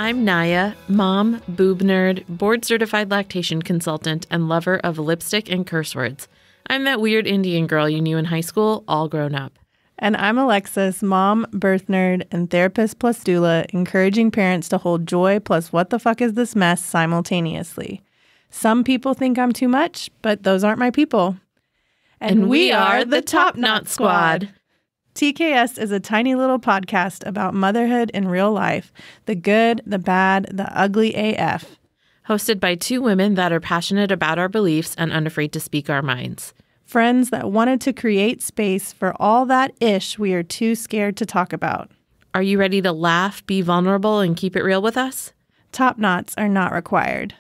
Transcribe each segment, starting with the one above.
I'm Naya, mom, boob nerd, board-certified lactation consultant, and lover of lipstick and curse words. I'm that weird Indian girl you knew in high school, all grown up. And I'm Alexis, mom, birth nerd, and therapist plus doula, encouraging parents to hold joy plus what the fuck is this mess simultaneously. Some people think I'm too much, but those aren't my people. And we are the Top Knot Squad. TKS is a tiny little podcast about motherhood in real life, the good, the bad, the ugly AF. Hosted by two women that are passionate about our beliefs and unafraid to speak our minds. Friends that wanted to create space for all that ish we are too scared to talk about. Are you ready to laugh, be vulnerable, and keep it real with us? Top knots are not required.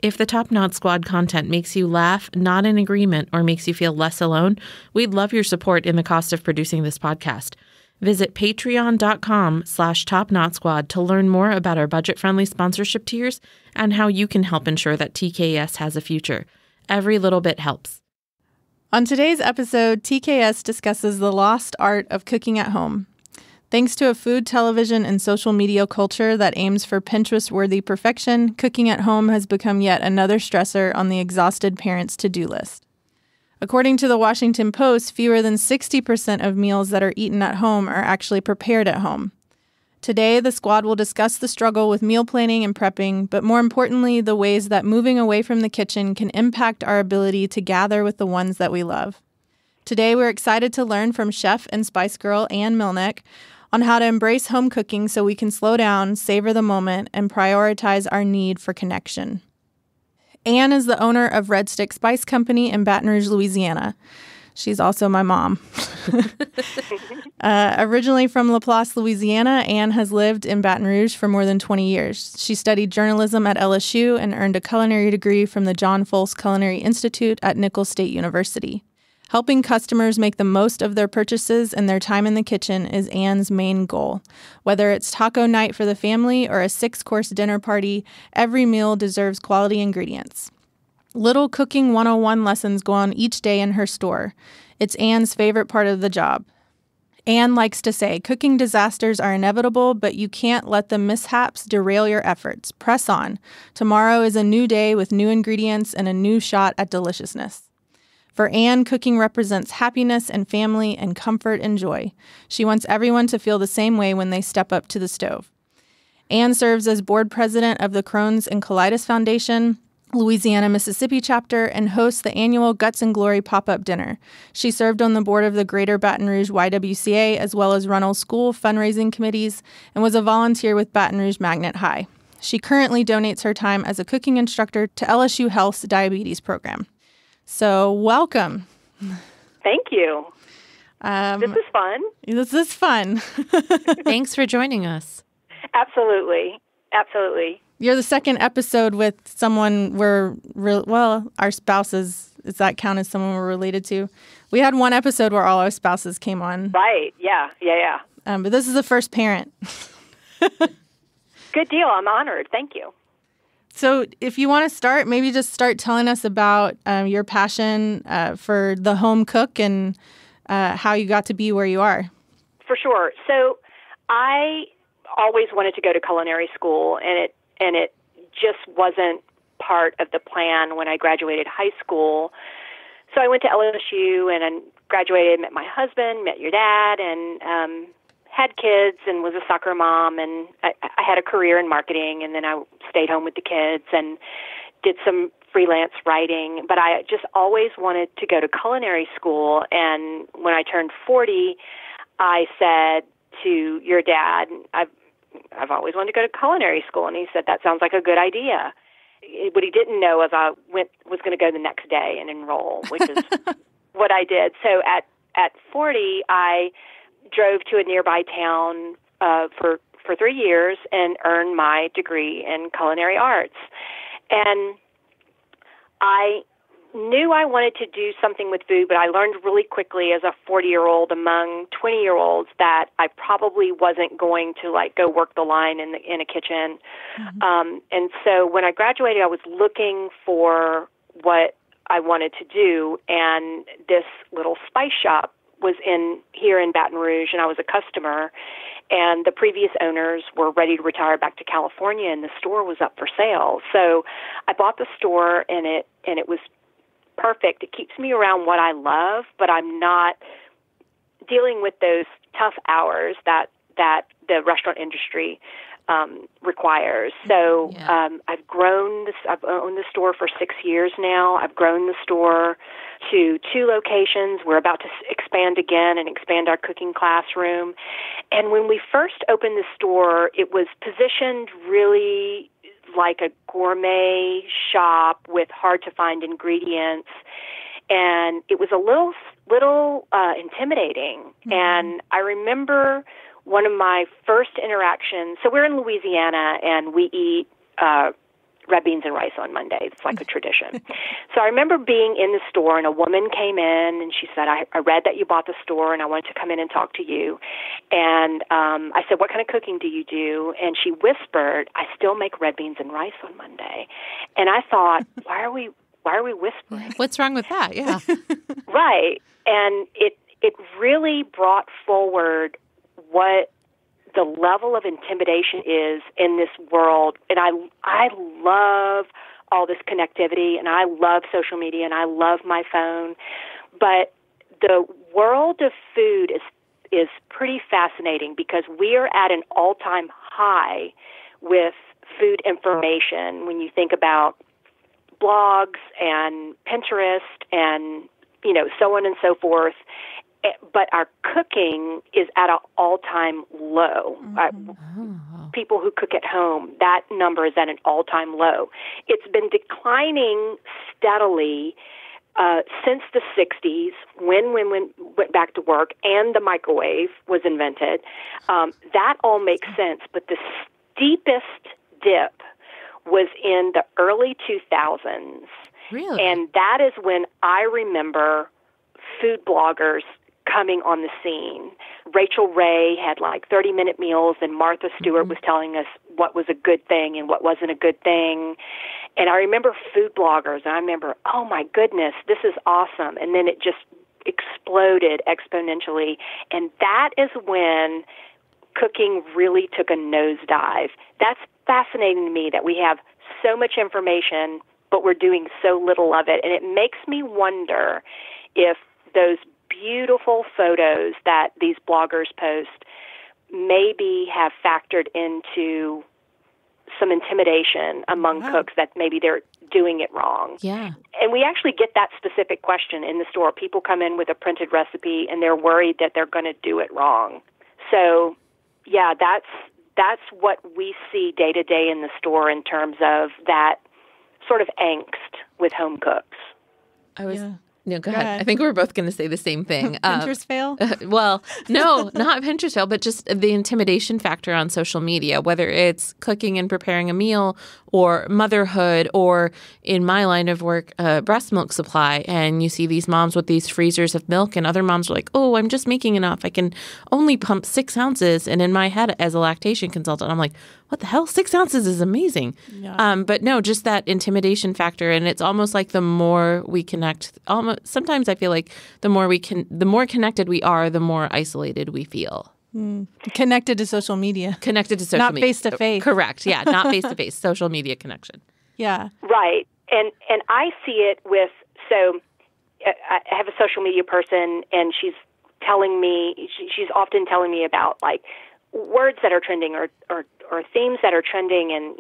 If the Top Knot Squad content makes you laugh, nod in agreement, or makes you feel less alone, we'd love your support in the cost of producing this podcast. Visit patreon.com/TopKnotSquad to learn more about our budget-friendly sponsorship tiers and how you can help ensure that TKS has a future. Every little bit helps. On today's episode, TKS discusses the lost art of cooking at home. Thanks to a food, television, and social media culture that aims for Pinterest-worthy perfection, cooking at home has become yet another stressor on the exhausted parents' to-do list. According to the Washington Post, fewer than 60% of meals that are eaten at home are actually prepared at home. Today, the squad will discuss the struggle with meal planning and prepping, but more importantly, the ways that moving away from the kitchen can impact our ability to gather with the ones that we love. Today, we're excited to learn from chef and Spice Girl Ann Milneck on how to embrace home cooking so we can slow down, savor the moment, and prioritize our need for connection. Ann is the owner of Red Stick Spice Company in Baton Rouge, Louisiana. She's also my mom. Originally from LaPlace, Louisiana, Ann has lived in Baton Rouge for more than 20 years. She studied journalism at LSU and earned a culinary degree from the John Folse Culinary Institute at Nicholls State University. Helping customers make the most of their purchases and their time in the kitchen is Ann's main goal. Whether it's taco night for the family or a 6-course dinner party, every meal deserves quality ingredients. Little Cooking 101 lessons go on each day in her store. It's Ann's favorite part of the job. Ann likes to say, cooking disasters are inevitable, but you can't let the mishaps derail your efforts. Press on. Tomorrow is a new day with new ingredients and a new shot at deliciousness. For Ann, cooking represents happiness and family and comfort and joy. She wants everyone to feel the same way when they step up to the stove. Ann serves as board president of the Crohn's and Colitis Foundation, Louisiana, Mississippi chapter, and hosts the annual Guts and Glory pop-up dinner. She served on the board of the Greater Baton Rouge YWCA as well as Runnels School fundraising committees and was a volunteer with Baton Rouge Magnet High. She currently donates her time as a cooking instructor to LSU Health's diabetes program. So, welcome. Thank you. This is fun. This is fun. Thanks for joining us. Absolutely. Absolutely. You're the second episode with someone our spouses, does that count as someone we're related to? We had one episode where all our spouses came on. Right. Yeah. But this is the first parent. Good deal. I'm honored. Thank you. So if you want to start, maybe just start telling us about your passion for the home cook and how you got to be where you are. For sure. So I always wanted to go to culinary school, and it just wasn't part of the plan when I graduated high school. So I went to LSU and I graduated, met my husband, met your dad, and had kids and was a soccer mom, and I had a career in marketing, and then I stayed home with the kids and did some freelance writing. But I just always wanted to go to culinary school, and when I turned 40, I said to your dad, I've always wanted to go to culinary school, and he said, that sounds like a good idea. What he didn't know is I was going to go the next day and enroll, which is what I did. So at 40, I drove to a nearby town for 3 years and earned my degree in culinary arts. And I knew I wanted to do something with food, but I learned really quickly as a 40-year-old among 20-year-olds that I probably wasn't going to go work the line in a kitchen. Mm-hmm. And so when I graduated, I was looking for what I wanted to do, and this little spice shop was here in Baton Rouge, and I was a customer. and the previous owners were ready to retire back to California, and the store was up for sale. So I bought the store, and it was perfect. It keeps me around what I love, but I'm not dealing with those tough hours that the restaurant industry requires. So I've grown this. I've owned the store for 6 years now. I've grown the store to 2 locations. We're about to expand again and expand our cooking classroom. And when we first opened the store, it was positioned really like a gourmet shop with hard-to-find ingredients. And it was a little intimidating. Mm-hmm. And I remember one of my first interactions. So we're in Louisiana, and we eat red beans and rice on Monday. It's like a tradition. So I remember being in the store, and a woman came in, and she said, I read that you bought the store, and I wanted to come in and talk to you. And I said, what kind of cooking do you do? And she whispered, I still make red beans and rice on Monday. And I thought, why are we whispering? What's wrong with that? Yeah. Right. And it really brought forward what the level of intimidation is in this world. And I love all this connectivity, and I love social media, and I love my phone. But the world of food is pretty fascinating, because we are at an all-time high with food information when you think about blogs and Pinterest and, so on and so forth. But our cooking is at an all-time low. People who cook at home, that number is at an all-time low. It's been declining steadily since the 60s, when women went back to work and the microwave was invented. That all makes sense, but the steepest dip was in the early 2000s. Really? And that is when I remember food bloggers coming on the scene. Rachel Ray had like 30-minute meals, and Martha Stewart was telling us what was a good thing and what wasn't a good thing. And I remember food bloggers, and I remember, oh my goodness, this is awesome. And then it just exploded exponentially. And that is when cooking really took a nosedive. That's fascinating to me, that we have so much information, but we're doing so little of it. And it makes me wonder if those beautiful photos that these bloggers post maybe have factored into some intimidation among cooks, that maybe they're doing it wrong. Yeah. And we actually get that specific question in the store. People come in with a printed recipe, and they're worried that they're going to do it wrong. So, yeah, that's what we see day to day in the store in terms of that sort of angst with home cooks. No, go ahead. I think we're both going to say the same thing. Pinterest fail? Well, no, not Pinterest fail, but just the intimidation factor on social media, whether it's cooking and preparing a meal or motherhood, or in my line of work, breast milk supply. And you see these moms with these freezers of milk, and other moms are like, oh, I'm just making enough. I can only pump 6 ounces. And in my head, as a lactation consultant, I'm like, what the hell? 6 ounces is amazing. Yeah. But no, just that intimidation factor. And it's almost like the more we connect, sometimes I feel like the more connected we are, the more isolated we feel. Connected to social media. Connected to social media. Not face-to-face. Correct. Yeah, not face-to-face. Social media connection. Yeah. Right. And I see it with, so I have a social media person, and she's often telling me about, like, words that are trending or themes that are trending, and,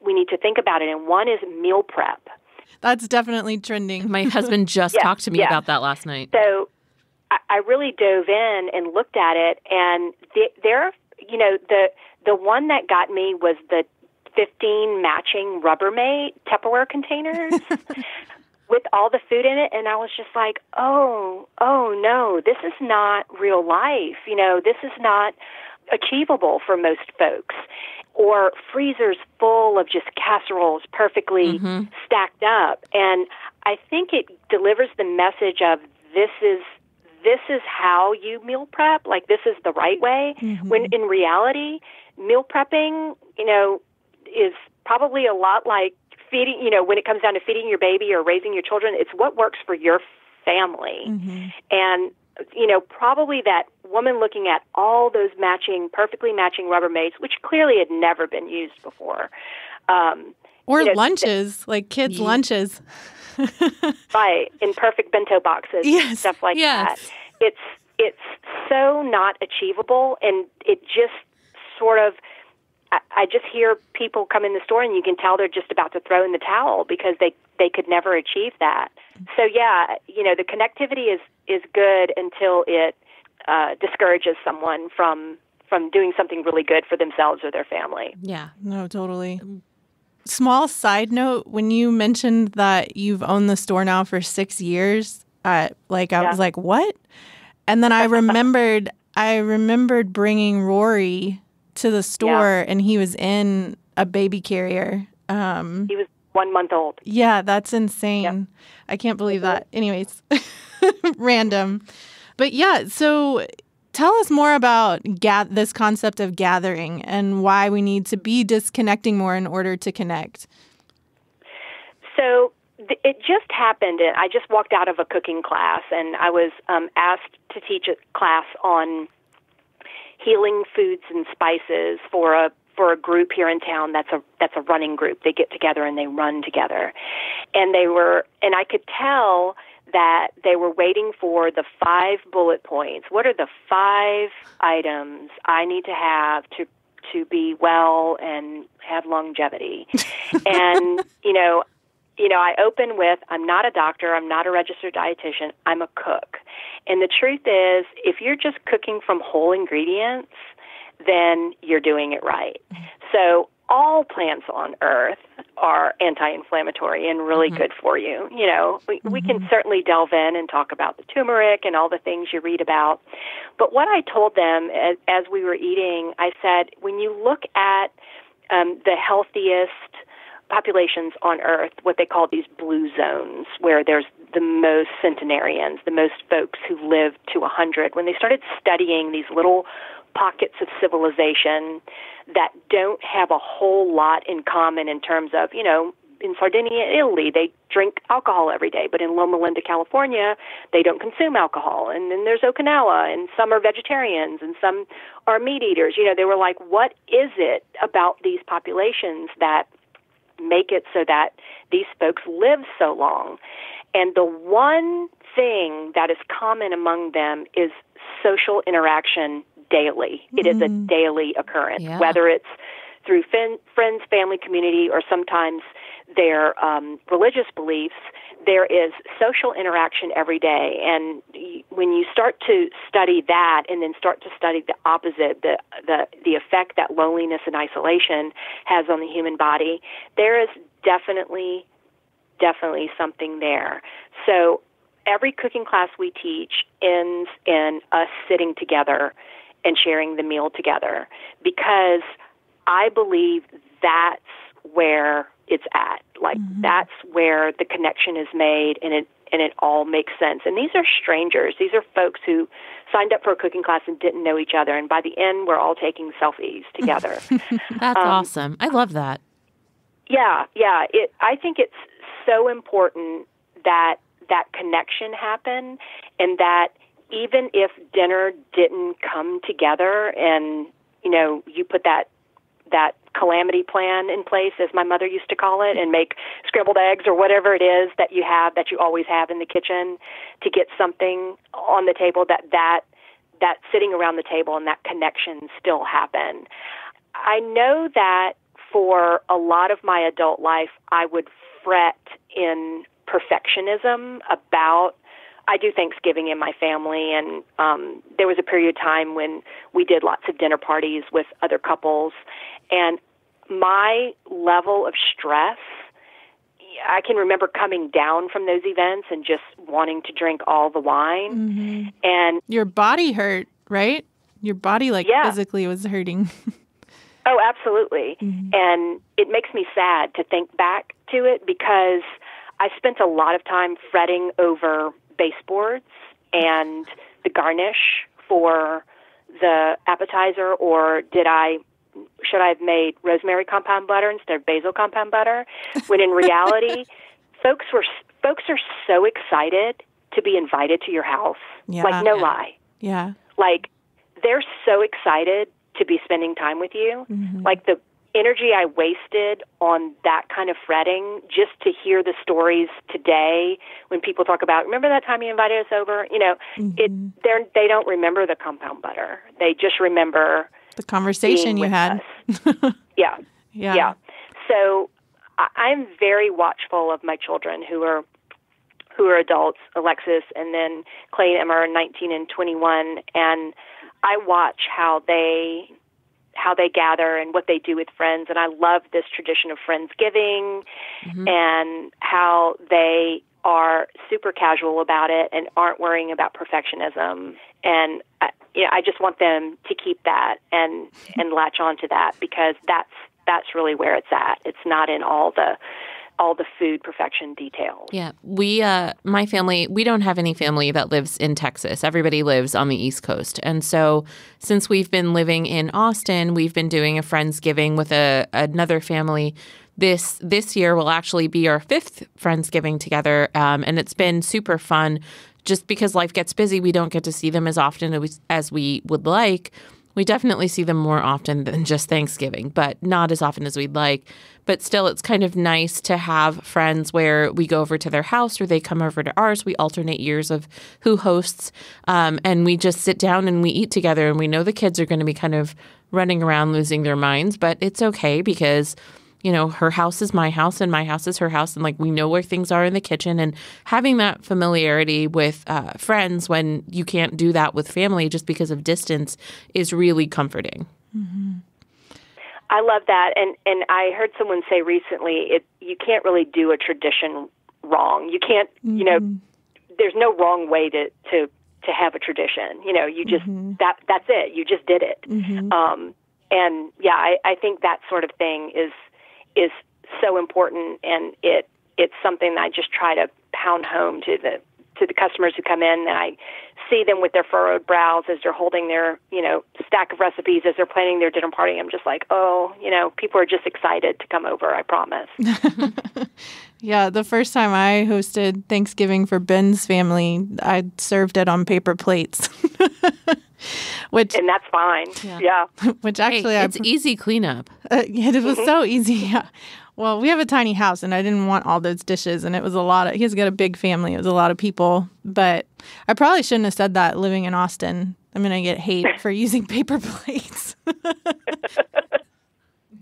we need to think about it. And one is meal prep. That's definitely trending. My husband just talked to me about that last night. So I really dove in and looked at it, and the one that got me was the 15 matching Rubbermaid Tupperware containers with all the food in it, and I was just like, oh no, this is not real life. This is not achievable for most folks. Or freezers full of just casseroles perfectly stacked up. And I think it delivers the message of this is how you meal prep, like this is the right way, when in reality, meal prepping, is probably a lot like feeding, when it comes down to feeding your baby or raising your children, it's what works for your family. And probably that woman looking at all those perfectly matching Rubbermaids, which clearly had never been used before. Or lunches, like kids' lunches. Right, in perfect bento boxes, stuff like that. It's so not achievable, and it just sort of, I just hear people come in the store and you can tell they're just about to throw in the towel because they could never achieve that. So the connectivity is good until it discourages someone from doing something really good for themselves or their family. Yeah, no, totally. Small side note, when you mentioned that you've owned the store now for 6 years, I was like, what? And then I remembered bringing Rory to the store, and he was in a baby carrier. He was 1 month old. Yeah, that's insane. Yep. I can't believe that. Anyways, random. But yeah, so tell us more about this concept of gathering and why we need to be disconnecting more in order to connect. So it just happened. I just walked out of a cooking class, and I was asked to teach a class on healing foods and spices for a group here in town that's a running group. They get together and they run together. And I could tell that they were waiting for the 5 bullet points. What are the 5 items I need to have to be well and have longevity? And I open with, I'm not a doctor, I'm not a registered dietitian, I'm a cook. And the truth is, if you're just cooking from whole ingredients, then you're doing it right. So all plants on earth are anti-inflammatory and really good for you. We can certainly delve in and talk about the turmeric and all the things you read about. But what I told them as we were eating, I said, when you look at the healthiest populations on earth, what they call these blue zones, where there's the most centenarians, the most folks who live to 100, when they started studying these little pockets of civilization that don't have a whole lot in common in terms of, in Sardinia, Italy, they drink alcohol every day, but in Loma Linda, California, they don't consume alcohol. And then there's Okinawa, and some are vegetarians, and some are meat eaters. They were like, what is it about these populations that make it so that these folks live so long? And the one thing that is common among them is social interaction daily. It is a daily occurrence, whether it's through friends, family, community, or sometimes their religious beliefs. There is social interaction every day. And when you start to study that and then start to study the opposite, the effect that loneliness and isolation has on the human body, there is definitely something there. So every cooking class we teach ends in us sitting together and sharing the meal together, because I believe that's where it's at. Like that's where the connection is made, and it all makes sense. And these are strangers. These are folks who signed up for a cooking class and didn't know each other. And by the end, we're all taking selfies together. That's awesome. I love that. Yeah. I think it's so important that connection happen, and that even if dinner didn't come together and, you put that calamity plan in place, as my mother used to call it, and make scrambled eggs or whatever it is that you always have in the kitchen to get something on the table, that sitting around the table and that connection still happen. I know that for a lot of my adult life, I would fret in perfectionism about, I do Thanksgiving in my family, and there was a period of time when we did lots of dinner parties with other couples, and my level of stress, I can remember coming down from those events and just wanting to drink all the wine. And your body hurt, right? Your body physically was hurting. Oh, absolutely. And it makes me sad to think back to it, because I spent a lot of time fretting over baseboards and the garnish for the appetizer, or should I have made rosemary compound butter instead of basil compound butter? When in reality, folks are so excited to be invited to your house. Yeah. Like, no lie. Yeah. Like, they're so excited to be spending time with you. Mm-hmm. Like, the energy I wasted on that kind of fretting just to hear the stories today when people talk about, remember that time you invited us over? You know, Mm-hmm. they don't remember the compound butter. They just remember the conversation you had. Yeah. Yeah. Yeah. So I'm very watchful of my children who are adults, Alexis, and then Clay and Emma are 19 and 21, and I watch how they gather and what they do with friends, and I love this tradition of Friendsgiving and how they are super casual about it and aren't worrying about perfectionism. And I just want them to keep that and latch on to that, because that's really where it's at. It's not in all the food perfection details. Yeah. My family, we don't have any family that lives in Texas. Everybody lives on the East Coast. And so since we've been living in Austin, we've been doing a Friendsgiving with another family. This year will actually be our 5th Friendsgiving together. And it's been super fun. Just because life gets busy, we don't get to see them as often as we would like. We definitely see them more often than just Thanksgiving, but not as often as we'd like. But still, it's kind of nice to have friends where we go over to their house or they come over to ours. We alternate years of who hosts, and we just sit down and we eat together. And we know the kids are going to be kind of running around losing their minds, but it's okay because her house is my house and my house is her house. And we know where things are in the kitchen, and having that familiarity with friends when you can't do that with family just because of distance is really comforting. Mm-hmm. I love that. And I heard someone say recently, you can't really do a tradition wrong. You can't, there's no wrong way to have a tradition. You just, that's it. You just did it. Mm-hmm. And yeah, I think that sort of thing is so important, and it's something that I just try to pound home to the customers who come in, and I see them with their furrowed brows as they're holding their stack of recipes as they're planning their dinner party. I'm just like, people are just excited to come over, I promise. Yeah, the first time I hosted Thanksgiving for Ben's family, I served it on paper plates. And that's fine. Yeah. Which actually, it's easy cleanup. It was so easy. Yeah. Well, we have a tiny house, and I didn't want all those dishes, and it was a lot. He's got a big family. It was a lot of people, but I probably shouldn't have said that. Living in Austin, I'm going to get hate for using paper plates.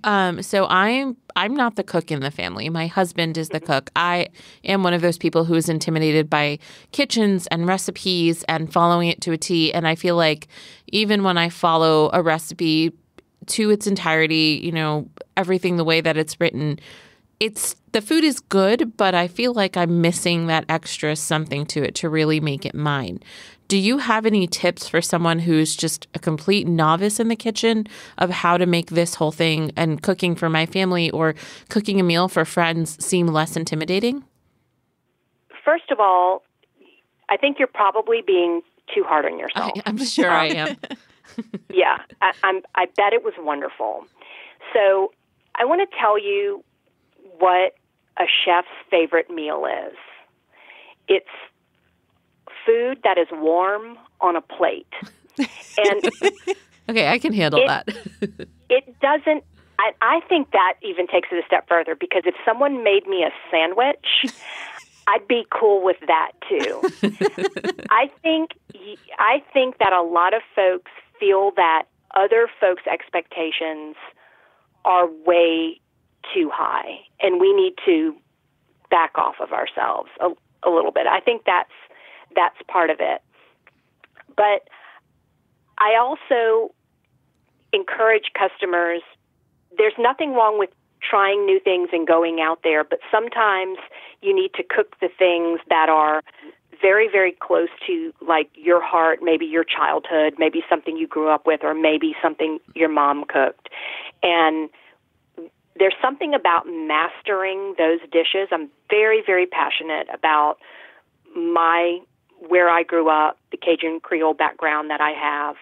So I'm not the cook in the family. My husband is the cook. I am one of those people who is intimidated by kitchens and recipes and following it to a T. And I feel like even when I follow a recipe to its entirety, everything the way that it's written, the food is good, but I feel like I'm missing that extra something to it to really make it mine. Do you have any tips for someone who's just a complete novice in the kitchen of how to make this whole thing and cooking for my family or cooking a meal for friends seem less intimidating? First of all, I think you're probably being too hard on yourself. I'm sure I am. Yeah, I bet it was wonderful. So I want to tell you what a chef's favorite meal is. It's food that is warm on a plate. And okay, I can handle that. It doesn't, I think that even takes it a step further, because if someone made me a sandwich, I'd be cool with that too. I think that a lot of folks feel that other folks' expectations are way too high, and we need to back off of ourselves a little bit. I think that's part of it. But I also encourage customers, there's nothing wrong with trying new things and going out there, but sometimes you need to cook the things that are very, very close to your heart, maybe your childhood, maybe something you grew up with, or maybe something your mom cooked. And there's something about mastering those dishes. I'm very, very passionate about where I grew up, the Cajun Creole background that I have.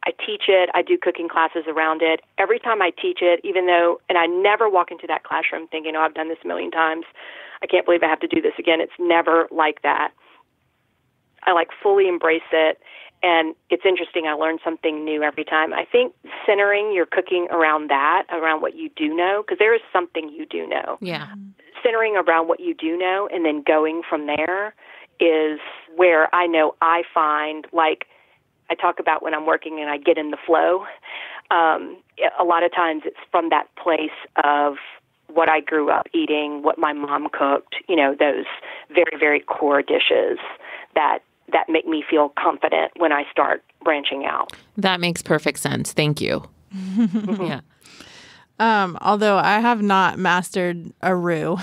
I teach it. I do cooking classes around it. Every time I teach it, and I never walk into that classroom thinking, I've done this a million times. I can't believe I have to do this again. It's never like that. I like fully embrace it. And it's interesting. I learn something new every time. I think centering your cooking around that, around what you do know, because there is something you do know. Yeah. Centering around what you do know and then going from there is where I know I find, like I talk about when I'm working and I get in the flow. A lot of times it's from that place of what I grew up eating, what my mom cooked, those very, very core dishes that make me feel confident when I start branching out. That makes perfect sense. Thank you. Yeah. Although I have not mastered a roux.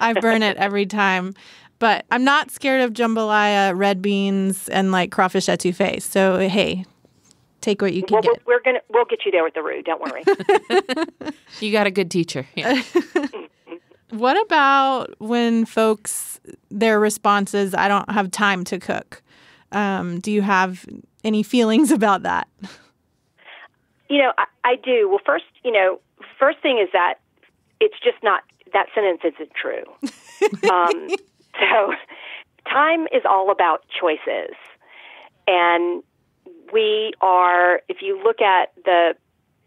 I burn it every time. But I'm not scared of jambalaya, red beans, and like crawfish etouffee. So, hey, take what you can get. We'll get you there with the roux. Don't worry. You got a good teacher. Yeah. What about when folks, their response is, I don't have time to cook? Do you have any feelings about that? I do. Well, first thing is that it's just not, that sentence isn't true. So time is all about choices. And if you look at the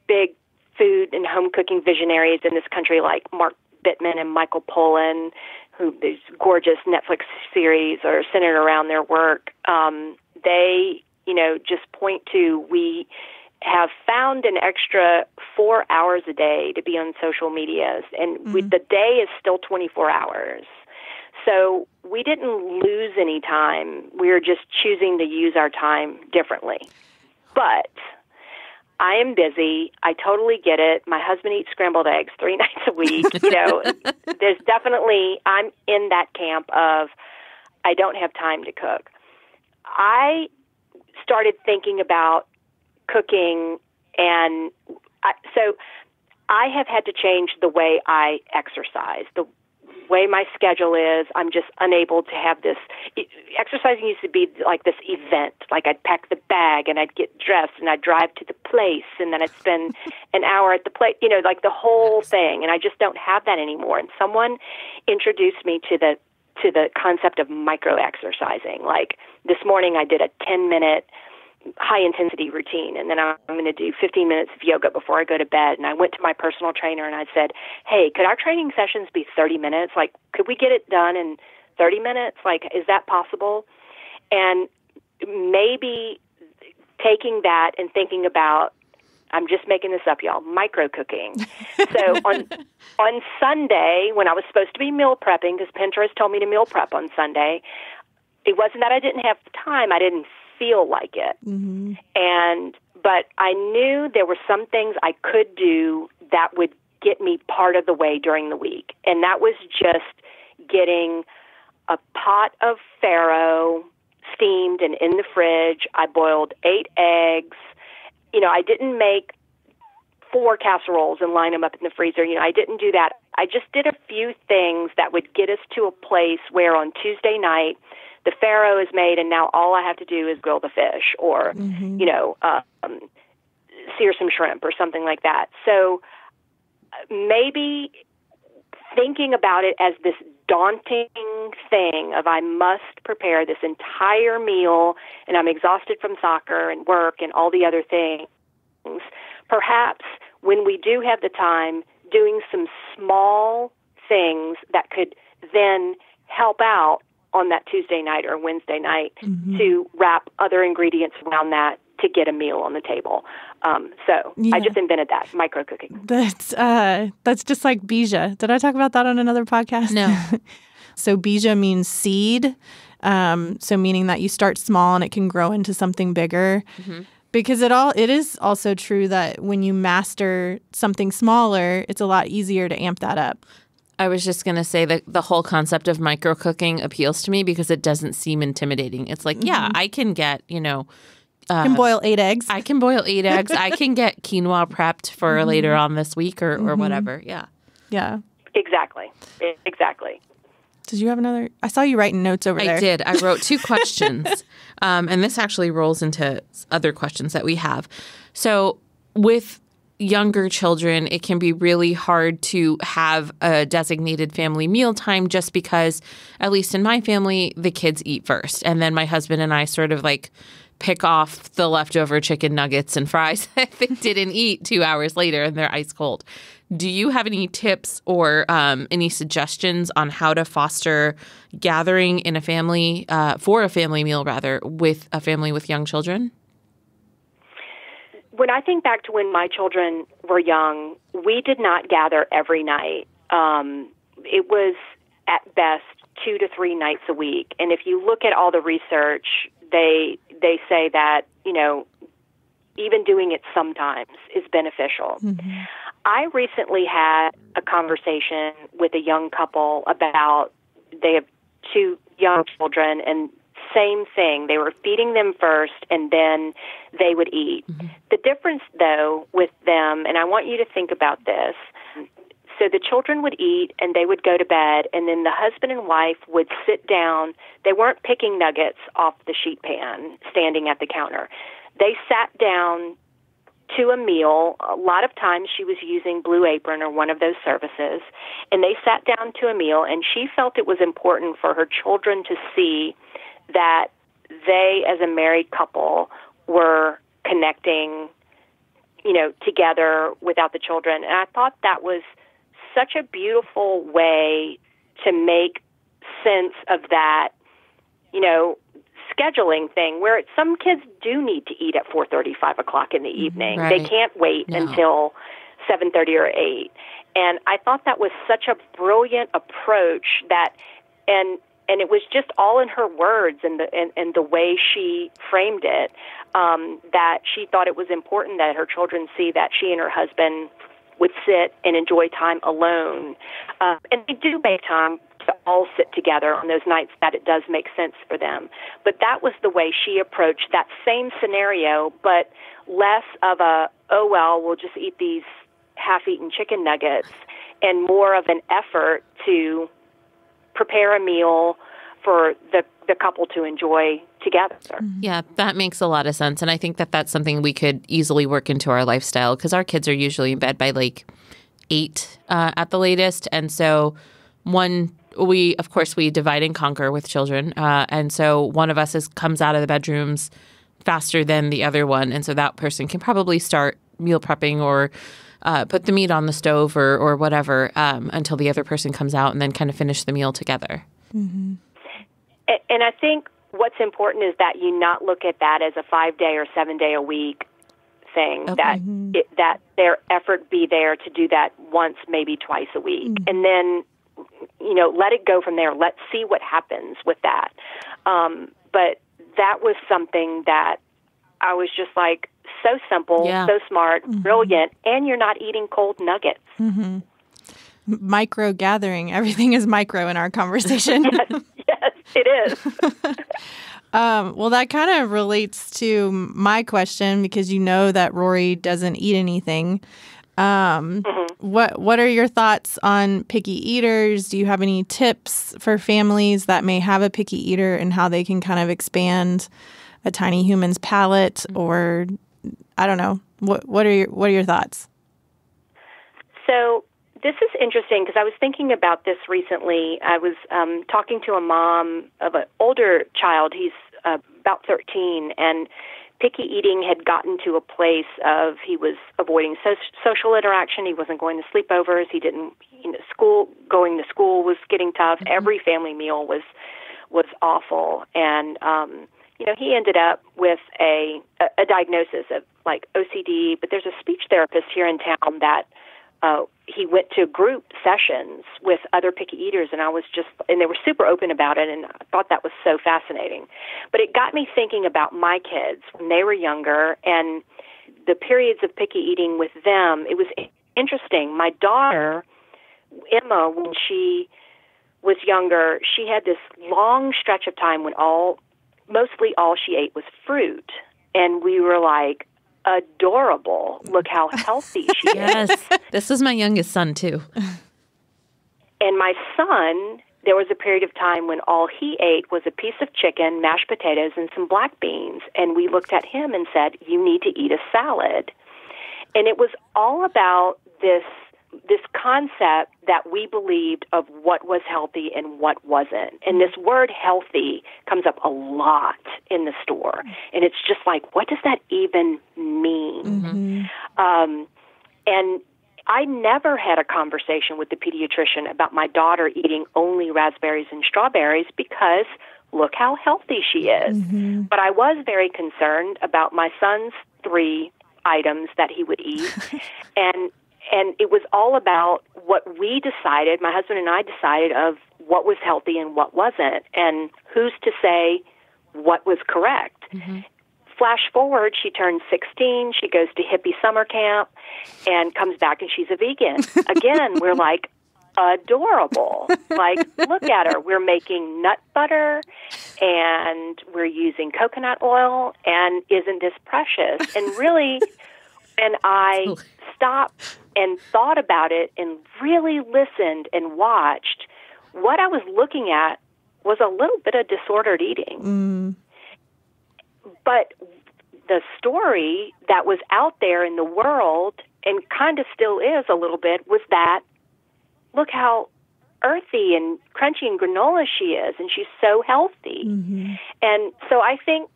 big food and home cooking visionaries in this country like Mark Bittman and Michael Pollan, who these gorgeous Netflix series are centered around their work, they, just point to, we have found an extra 4 hours a day to be on social media, and the day is still 24 hours. So we didn't lose any time. We're just choosing to use our time differently. But I am busy. I totally get it. My husband eats scrambled eggs 3 nights a week. There's definitely, I'm in that camp of I don't have time to cook. I started thinking about cooking, and so I have had to change the way I exercise, the way my schedule is. I'm just unable to have this. Exercising used to be like this event. Like I'd pack the bag and I'd get dressed and I'd drive to the place and then I'd spend an hour at the place, like the whole thing. And I just don't have that anymore. And someone introduced me to the concept of micro exercising. Like this morning I did a 10-minute high-intensity routine, and then I'm going to do 15 minutes of yoga before I go to bed. And I went to my personal trainer, and I said, hey, could our training sessions be 30 minutes? Like, could we get it done in 30 minutes? Like, is that possible? And maybe taking that and thinking about, I'm just making this up, y'all, micro-cooking. So on Sunday, when I was supposed to be meal prepping, because Pinterest told me to meal prep on Sunday, it wasn't that I didn't have time. I didn't feel like it. Mm-hmm. But I knew there were some things I could do that would get me part of the way during the week. And that was just getting a pot of farro steamed and in the fridge. I boiled 8 eggs. I didn't make 4 casseroles and line them up in the freezer. I didn't do that. I just did a few things that would get us to a place where on Tuesday night, the farro is made, and now all I have to do is grill the fish or, sear some shrimp or something like that. So maybe thinking about it as this daunting thing of I must prepare this entire meal, and I'm exhausted from soccer and work and all the other things. Perhaps when we do have the time, doing some small things that could then help out on that Tuesday night or Wednesday night to wrap other ingredients around that to get a meal on the table. I just invented that, micro cooking. That's just like bija. Did I talk about that on another podcast? No. So bija means seed. So meaning that you start small and it can grow into something bigger. Mm-hmm. Because it is also true that when you master something smaller, it's a lot easier to amp that up. I was just going to say that the whole concept of micro cooking appeals to me because it doesn't seem intimidating. It's like, yeah, I can get, I can boil 8 eggs. I can boil 8 eggs. I can get quinoa prepped for later on this week or whatever. Yeah. Yeah. Exactly. Did you have another? I saw you writing notes over there. I did. I wrote 2 questions. And this actually rolls into other questions that we have. So with younger children, it can be really hard to have a designated family mealtime just because, at least in my family, the kids eat first. And then my husband and I sort of like pick off the leftover chicken nuggets and fries that they didn't eat 2 hours later and they're ice cold. Do you have any tips or any suggestions on how to foster gathering in a family, for a family meal rather, with a family with young children? When I think back to when my children were young, we did not gather every night. It was at best 2 to 3 nights a week. And if you look at all the research, they say that, even doing it sometimes is beneficial. Mm-hmm. I recently had a conversation with a young couple about, they have 2 young children, and same thing. They were feeding them first, and then they would eat. Mm-hmm. The difference, though, with them, and I want you to think about this, so the children would eat, and they would go to bed, and then the husband and wife would sit down. They weren't picking nuggets off the sheet pan, standing at the counter. They sat down to a meal. A lot of times she was using Blue Apron or one of those services, and they sat down to a meal, and she felt it was important for her children to see that they, as a married couple, were connecting, together without the children. And I thought that was such a beautiful way to make sense of that, scheduling thing, where some kids do need to eat at 4:30, 5 o'clock in the evening. Right. They can't wait until 7:30 or 8. And I thought that was such a brilliant approach that, and it was just all in her words and the way she framed it, that she thought it was important that her children see that she and her husband would sit and enjoy time alone. And they do make time to all sit together on those nights that it does make sense for them. But that was the way she approached that same scenario, but less of we'll just eat these half-eaten chicken nuggets, and more of an effort to prepare a meal for the couple to enjoy together. Yeah, that makes a lot of sense. And I think that that's something we could easily work into our lifestyle, because our kids are usually in bed by like 8 at the latest. And so we divide and conquer with children. And so one of us comes out of the bedrooms faster than the other one. And so that person can probably start meal prepping or put the meat on the stove or whatever until the other person comes out, and then kind of finish the meal together. Mm-hmm. And I think what's important is that you not look at that as a 5-day or 7-day-a-week thing, okay. that their effort be there to do that once, maybe twice a week. Mm-hmm. And then, let it go from there. Let's see what happens with that. But that was something that I was just like, so simple, so smart, mm-hmm. brilliant, and you're not eating cold nuggets. Mm-hmm. Micro gathering. Everything is micro in our conversation. Yes, it is. Well, that kind of relates to my question, because you know that Rory doesn't eat anything. Mm-hmm. What are your thoughts on picky eaters? Do you have any tips for families that may have a picky eater and how they can kind of expand a tiny human's palate? Or I don't know. What are your thoughts? So this is interesting, because I was thinking about this recently. I was talking to a mom of an older child. He's about 13, and picky eating had gotten to a place of he was avoiding social interaction. He wasn't going to sleepovers. He didn't, going to school was getting tough. Mm-hmm. Every family meal was awful, and he ended up with a diagnosis of like OCD. But there's a speech therapist here in town that he went to group sessions with other picky eaters, and they were super open about it, and I thought that was so fascinating. But it got me thinking about my kids when they were younger and the periods of picky eating with them. It was interesting. My daughter, Emma, when she was younger, she had this long stretch of time when mostly all she ate was fruit, and we were like, adorable. Look how healthy she is. Yes. This is my youngest son, too. And my son, there was a period of time when all he ate was a piece of chicken, mashed potatoes, and some black beans. And we looked at him and said, you need to eat a salad. And it was all about this concept that we believed of what was healthy and what wasn't. And this word healthy comes up a lot in the store. And it's just like, what does that even mean? And I never had a conversation with the pediatrician about my daughter eating only raspberries and strawberries because look how healthy she is. But I was very concerned about my son's 3 items that he would eat. And it was all about what we decided, my husband and I decided, of what was healthy and what wasn't, and who's to say what was correct. Flash forward, she turns 16, she goes to hippie summer camp, and comes back and she's a vegan. Again, we're like, adorable. Like, look at her. We're making nut butter, and we're using coconut oil, and isn't this precious? And really, and I stopped and thought about it and really listened and watched, what I was looking at was a little bit of disordered eating. But the story that was out there in the world, and kind of still is a little bit, was that, look how earthy and crunchy and granola she is, and she's so healthy. And so I think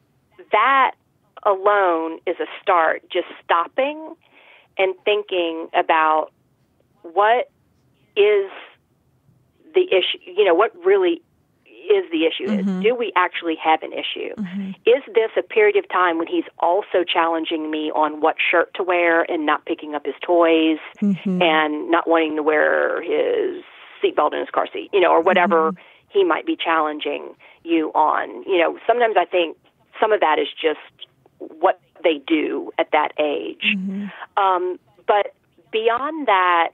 that alone is a start, just stopping and thinking about what is the issue, what really is the issue. Do we actually have an issue? Is this a period of time when he's also challenging me on what shirt to wear and not picking up his toys and not wanting to wear his seatbelt in his car seat, or whatever he might be challenging you on? Sometimes I think some of that is just what they do at that age. But beyond that,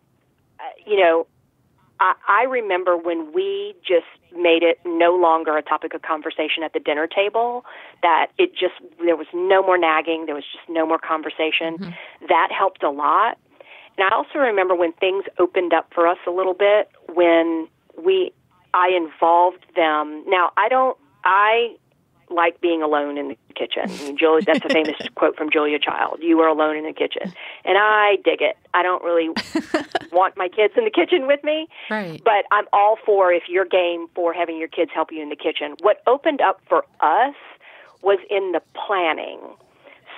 I remember when we just made it no longer a topic of conversation at the dinner table, that there was no more nagging, there was just no more conversation. That helped a lot. And I also remember when things opened up for us a little bit, when I involved them. Now, I like being alone in the kitchen. Julia, that's a famous quote from Julia Child. You were alone in the kitchen. And I dig it. I don't really want my kids in the kitchen with me. Right. But I'm all for, if you're game for having your kids help you in the kitchen. What opened up for us was in the planning.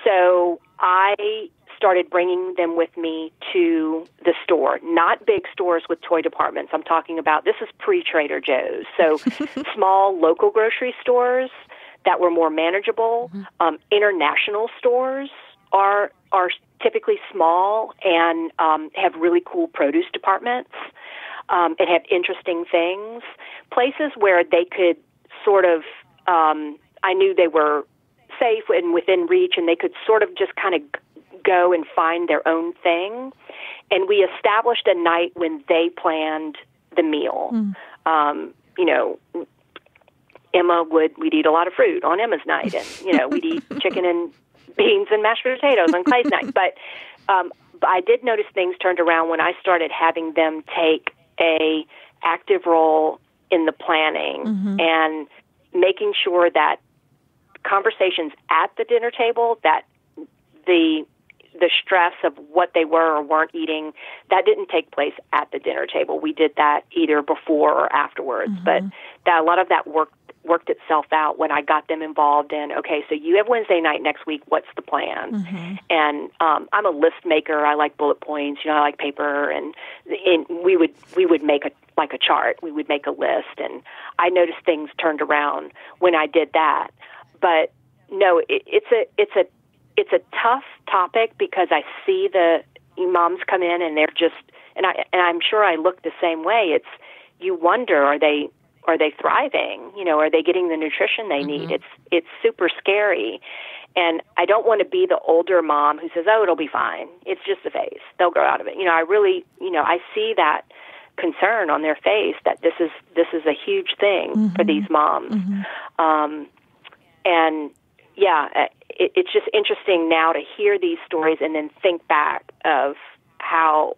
So I started bringing them with me to the store, not big stores with toy departments. I'm talking about, this is pre-Trader Joe's. So small local grocery stores that were more manageable. International stores are typically small and have really cool produce departments and have interesting things. Places where they could sort of, I knew they were safe and within reach, and they could sort of just kind of go and find their own thing. And we established a night when they planned the meal. We'd eat a lot of fruit on Emma's night, and, we'd eat chicken and beans and mashed potatoes on Clay's night. But I did notice things turned around when I started having them take a active role in the planning and making sure that conversations at the dinner table, that the stress of what they were or weren't eating, that didn't take place at the dinner table. We did that either before or afterwards. But a lot of that worked itself out when I got them involved in, okay, so you have Wednesday night next week, what's the plan? And I'm a list maker. I like bullet points, I like paper, and we would make a chart. We would make a list, and I noticed things turned around when I did that. But no, it's a tough topic because I see the moms come in and they're just, and I'm sure I look the same way. It's, you wonder, are they thriving? Are they getting the nutrition they need? It's super scary. And I don't want to be the older mom who says, oh, it'll be fine. It's just a phase. They'll grow out of it. I really, I see that concern on their face that this is a huge thing for these moms. And yeah, it's just interesting now to hear these stories and then think back of how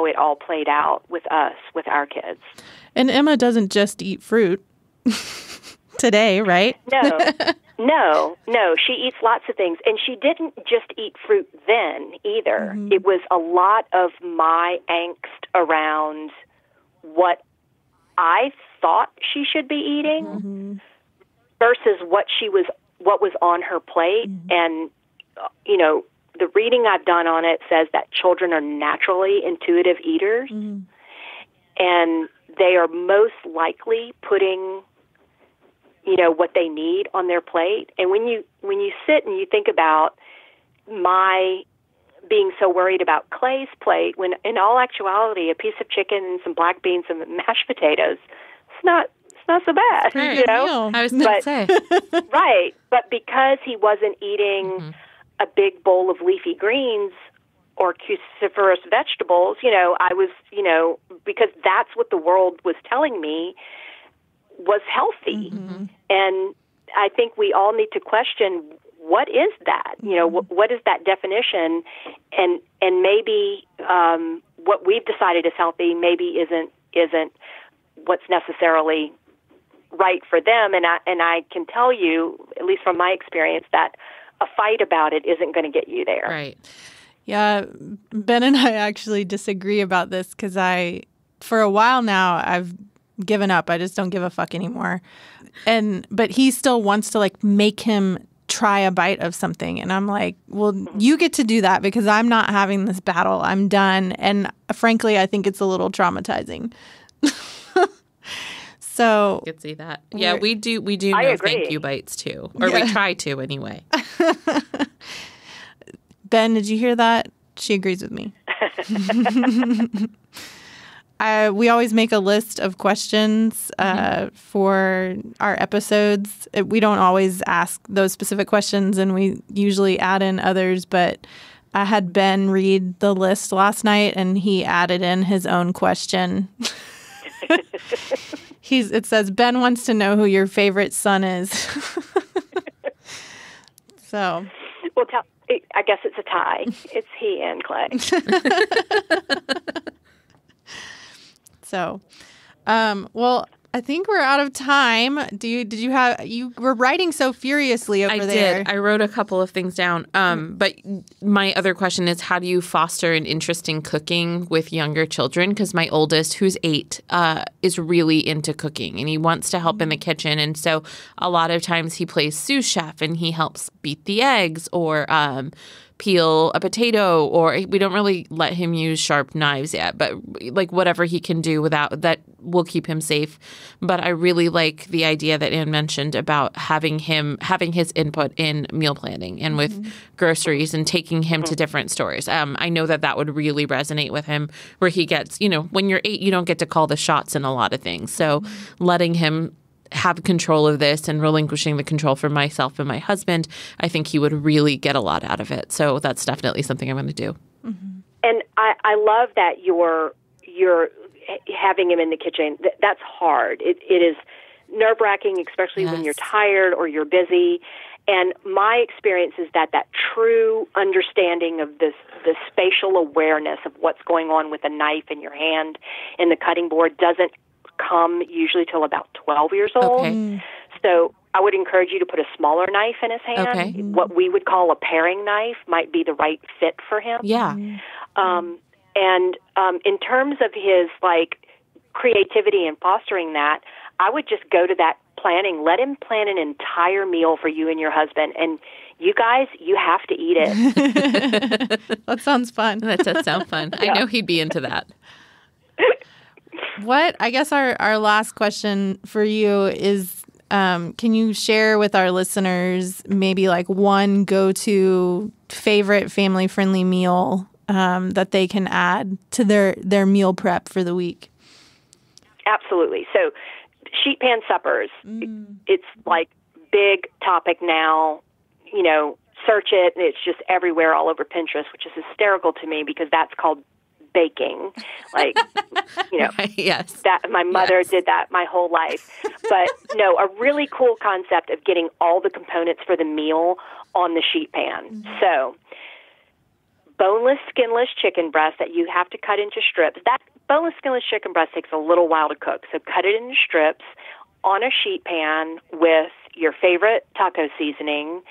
it all played out with us, with our kids. And Emma doesn't just eat fruit. today, right? No. She eats lots of things. And she didn't just eat fruit then either. Mm-hmm. It was a lot of my angst around what I thought she should be eating mm-hmm. versus what was on her plate. Mm-hmm. And, the reading I've done on it says that children are naturally intuitive eaters. Mm-hmm. And they are most likely putting, what they need on their plate. And when you sit and you think about my being so worried about Clay's plate, when in all actuality, a piece of chicken and some black beans and mashed potatoes, it's not so bad. Right. I was going to say. Right. But because he wasn't eating mm-hmm. a big bowl of leafy greens or cruciferous vegetables, I was, because that's what the world was telling me was healthy. Mm-hmm. And I think we all need to question, what is that? Mm-hmm. What is that definition? And maybe what we've decided is healthy maybe isn't what's necessarily right for them. And I can tell you, at least from my experience, that a fight about it isn't going to get you there. Right. Yeah, Ben and I actually disagree about this because for a while now, I've given up. I just don't give a fuck anymore. But he still wants to make him try a bite of something. And I'm like, well, you get to do that because I'm not having this battle. I'm done. And frankly, I think it's a little traumatizing. So I could see that. Yeah, we do no thank you bites too. Or we try to anyway. Ben, did you hear that? She agrees with me. We always make a list of questions for our episodes. We don't always ask those specific questions, and we usually add in others. But I had Ben read the list last night, and he added in his own question. It says, Ben wants to know who your favorite son is. So. Well, I guess it's a tie. It's he and Clay. So, well, I think we're out of time. You were writing so furiously over there. I did. I wrote a couple of things down. But my other question is, how do you foster an interest in cooking with younger children? Because my oldest, who's 8, is really into cooking and he wants to help in the kitchen. And so a lot of times he plays sous chef and he helps beat the eggs or peel a potato, or we don't really let him use sharp knives yet, but whatever he can do without that will keep him safe. But I really like the idea that Anne mentioned about having his input in meal planning and with groceries and taking him to different stores. I know that would really resonate with him, where he gets, when you're 8, you don't get to call the shots in a lot of things. So letting him have control of this and relinquishing the control for myself and my husband, I think he would really get a lot out of it. So that's definitely something I'm going to do. Mm-hmm. And I love that you're having him in the kitchen. That's hard. It is nerve-wracking, especially when you're tired or you're busy. And my experience is that true understanding of the spatial awareness of what's going on with a knife in your hand and the cutting board doesn't come usually till about 12 years old. Okay. So I would encourage you to put a smaller knife in his hand. Okay. What we would call a paring knife might be the right fit for him. Yeah. And in terms of his creativity and fostering that, I would just go to that planning. Let him plan an entire meal for you and your husband. And you guys, you have to eat it. That sounds fun. That does sound fun. Yeah. I know he'd be into that. I guess our last question for you is, can you share with our listeners maybe one go-to favorite family-friendly meal that they can add to their meal prep for the week? Absolutely. So sheet pan suppers, it's big topic now. Search it, and it's just everywhere all over Pinterest, which is hysterical to me because that's called baking. Yes. That my mother did that my whole life. But no, a really cool concept of getting all the components for the meal on the sheet pan. Mm-hmm. So boneless, skinless chicken breast that you have to cut into strips. That boneless, skinless chicken breast takes a little while to cook. So cut it into strips. on a sheet pan with your favorite taco seasoning,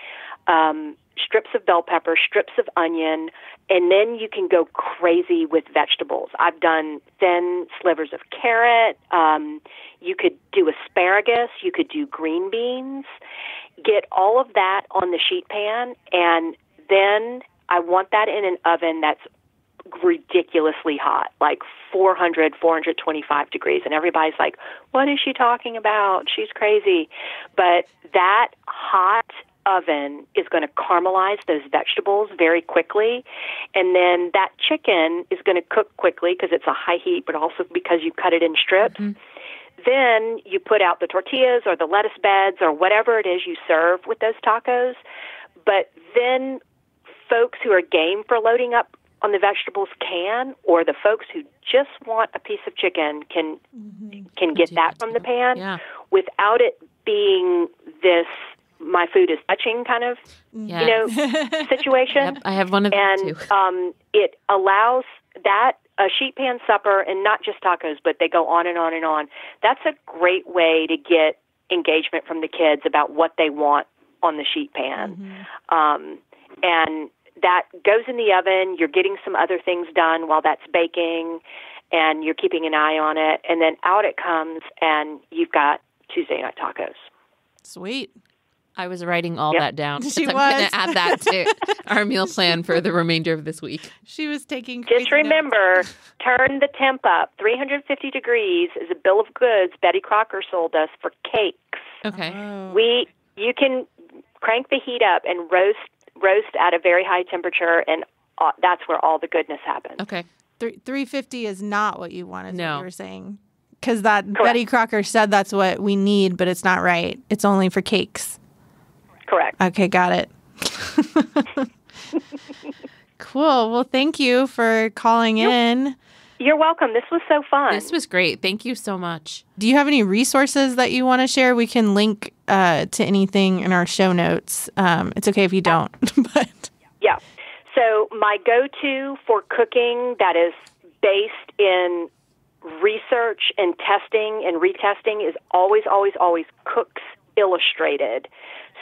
strips of bell pepper, strips of onion, and then you can go crazy with vegetables. I've done thin slivers of carrot. You could do asparagus. You could do green beans. Get all of that on the sheet pan, and then I want that in an oven that's ridiculously hot, like 400, 425 degrees. And everybody's like, what is she talking about? She's crazy. But that hot oven is going to caramelize those vegetables very quickly. And then that chicken is going to cook quickly because it's a high heat, but also because you cut it in strips. Mm-hmm. Then you put out the tortillas or the lettuce beds or whatever it is you serve with those tacos. But then folks who are game for loading up on the vegetables can, or the folks who just want a piece of chicken can get that from the pan without it being this my food is touching kind of situation. Yep, I have one of those too. And it allows that a sheet pan supper, and not just tacos, but they go on and on and on. That's a great way to get engagement from the kids about what they want on the sheet pan. And that goes in the oven. You're getting some other things done while that's baking, and you're keeping an eye on it. And then out it comes, and you've got Tuesday night tacos. Sweet. I was writing all that down. She I'm going to add that to our meal plan for the remainder of this week. She was taking Just remember, turn the temp up. 350 degrees is a bill of goods Betty Crocker sold us for cakes. Okay. Oh. You can crank the heat up and roast at a very high temperature, and that's where all the goodness happens. Okay. 350 is not what you want, is what you were saying. Because Betty Crocker said that's what we need, but it's not right. It's only for cakes. Correct. Okay, got it. Cool. Well, thank you for calling in. You're welcome. This was so fun. This was great. Thank you so much. Do you have any resources that you want to share? We can link to anything in our show notes. It's okay if you don't. But yeah. So my go-to for cooking that is based in research and testing and retesting is always Cooks Illustrated.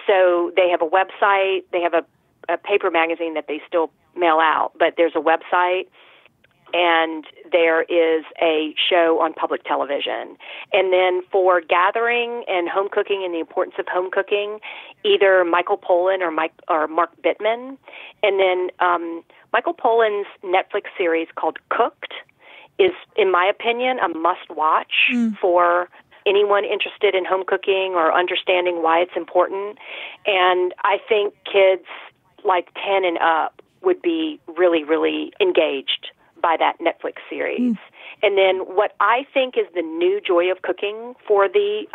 So they have a website. They have a paper magazine that they still mail out, but there's a website, and there is a show on public television. And then for gathering and home cooking and the importance of home cooking, either Michael Pollan or Mark Bittman. And then Michael Pollan's Netflix series called Cooked is, in my opinion, a must-watch for anyone interested in home cooking or understanding why it's important. And I think kids like 10 and up would be really, really engaged by that Netflix series. And then what I think is the new joy of cooking for the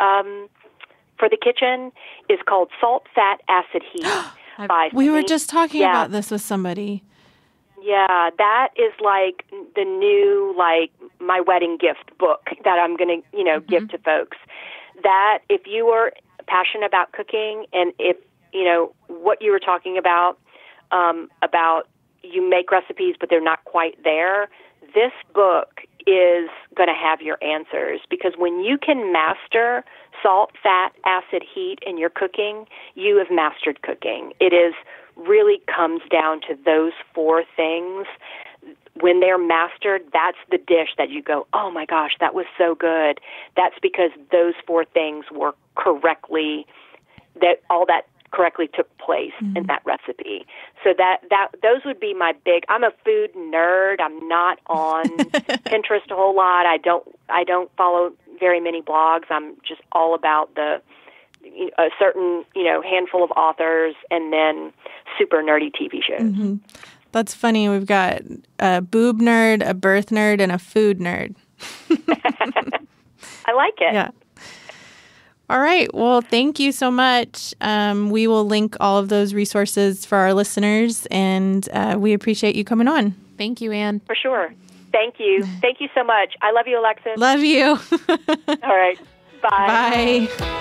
kitchen is called Salt, Fat, Acid, Heat. We were just talking about this with somebody. Yeah, that is like the new, like, my wedding gift book that I'm going to, give to folks. That if you are passionate about cooking, and if, what you were talking about you make recipes but they're not quite there, this book is going to have your answers, because when you can master salt, fat, acid, heat in your cooking, you have mastered cooking. It is really comes down to those four things. When they're mastered, that's the dish that you go, oh my gosh, that was so good. That's because those four things were correctly took place in that recipe. So that those would be my big. I'm a food nerd. I'm not on Pinterest a whole lot. I don't follow very many blogs. I'm just all about a certain handful of authors, and then super nerdy TV shows. That's funny. We've got a boob nerd, a birth nerd, and a food nerd. I like it. Yeah. All right. Well, thank you so much. We will link all of those resources for our listeners, and we appreciate you coming on. Thank you, Anne. For sure. Thank you. Thank you so much. I love you, Alexis. Love you. All right. Bye. Bye.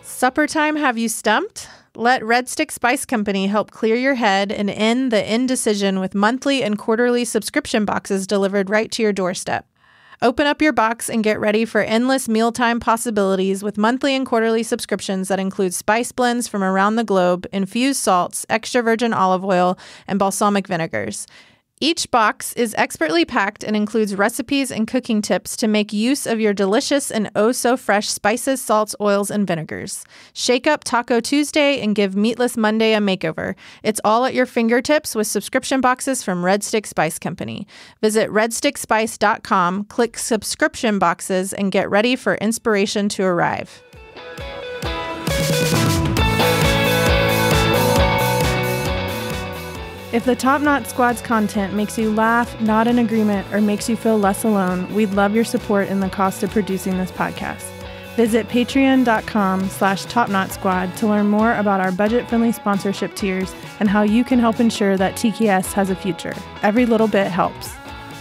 Supper time, have you stumped? Let Red Stick Spice Company help clear your head and end the indecision with monthly and quarterly subscription boxes delivered right to your doorstep. Open up your box and get ready for endless mealtime possibilities with monthly and quarterly subscriptions that include spice blends from around the globe, infused salts, extra virgin olive oil, and balsamic vinegars. Each box is expertly packed and includes recipes and cooking tips to make use of your delicious and oh-so-fresh spices, salts, oils, and vinegars. Shake up Taco Tuesday and give Meatless Monday a makeover. It's all at your fingertips with subscription boxes from Red Stick Spice Company. Visit redstickspice.com, click subscription boxes, and get ready for inspiration to arrive. If the Top Knot Squad's content makes you laugh, nod in agreement, or makes you feel less alone, we'd love your support in the cost of producing this podcast. Visit patreon.com/TopKnotSquad to learn more about our budget-friendly sponsorship tiers and how you can help ensure that TKS has a future. Every little bit helps.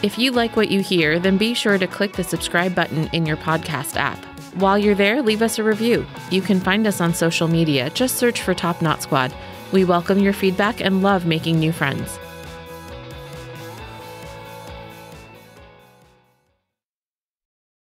If you like what you hear, then be sure to click the subscribe button in your podcast app. While you're there, leave us a review. You can find us on social media. Just search for Top Knot Squad. We welcome your feedback and love making new friends.